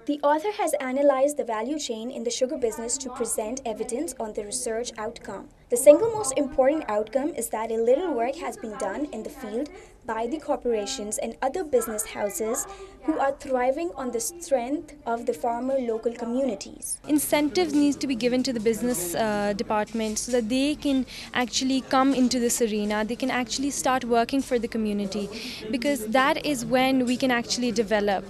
The author has analyzed the value chain in the sugar business to present evidence on the research outcome. The single most important outcome is that a little work has been done in the field by the corporations and other business houses who are thriving on the strength of the farmer local communities. Incentives need to be given to the business department so that they can actually come into this arena, they can actually start working for the community, because that is when we can actually develop.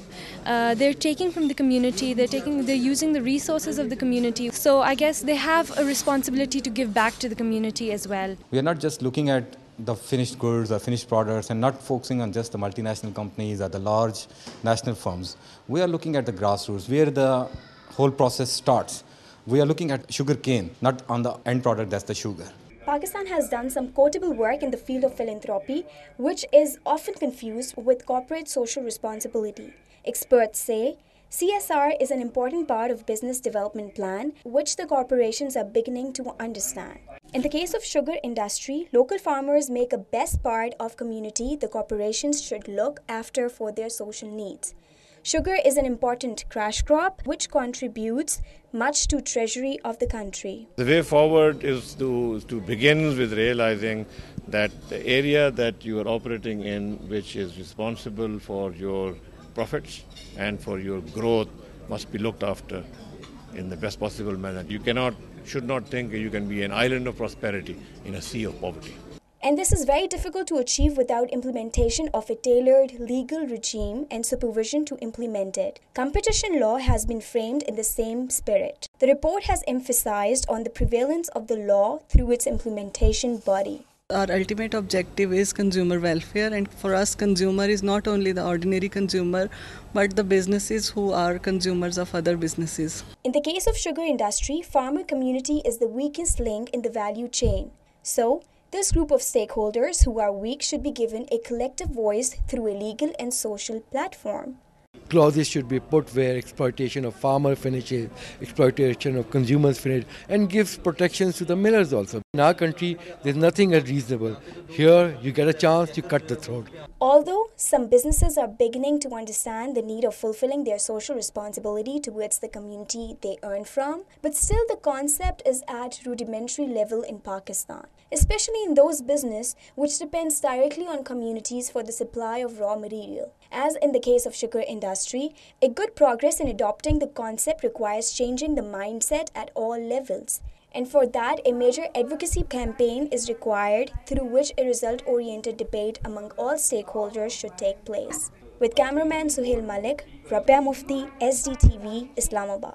They're taking from the community, they're using the resources of the community. So I guess they have a responsibility to give back to the community as well. We are not just looking at the finished goods or finished products and not focusing on just the multinational companies or the large national firms. We are looking at the grassroots, where the whole process starts. We are looking at sugar cane, not on the end product, that's the sugar. Pakistan has done some quotable work in the field of philanthropy, which is often confused with corporate social responsibility. Experts say CSR is an important part of business development plan, which the corporations are beginning to understand. In the case of sugar industry, local farmers make a best part of community the corporations should look after for their social needs. Sugar is an important cash crop which contributes much to treasury of the country. The way forward is to begin with realizing that the area that you are operating in, which is responsible for your profits and for your growth, must be looked after in the best possible manner. You should not think you can be an island of prosperity in a sea of poverty. And this is very difficult to achieve without implementation of a tailored legal regime and supervision to implement it. Competition law has been framed in the same spirit. The report has emphasized on the prevalence of the law through its implementation body. Our ultimate objective is consumer welfare, and for us consumer is not only the ordinary consumer but the businesses who are consumers of other businesses. In the case of sugar industry, farmer community is the weakest link in the value chain. So, this group of stakeholders who are weak should be given a collective voice through a legal and social platform. Clauses should be put where exploitation of farmer finishes, exploitation of consumers finish, and gives protections to the millers also. In our country, there's nothing unreasonable. Here, you get a chance, you cut the throat. Although some businesses are beginning to understand the need of fulfilling their social responsibility towards the community they earn from, but still the concept is at rudimentary level in Pakistan, especially in those businesses which depends directly on communities for the supply of raw material. As in the case of sugar industry, a good progress in adopting the concept requires changing the mindset at all levels. And for that, a major advocacy campaign is required through which a result-oriented debate among all stakeholders should take place. With cameraman Suhail Malik, Rabia Mufti, SDTV, Islamabad.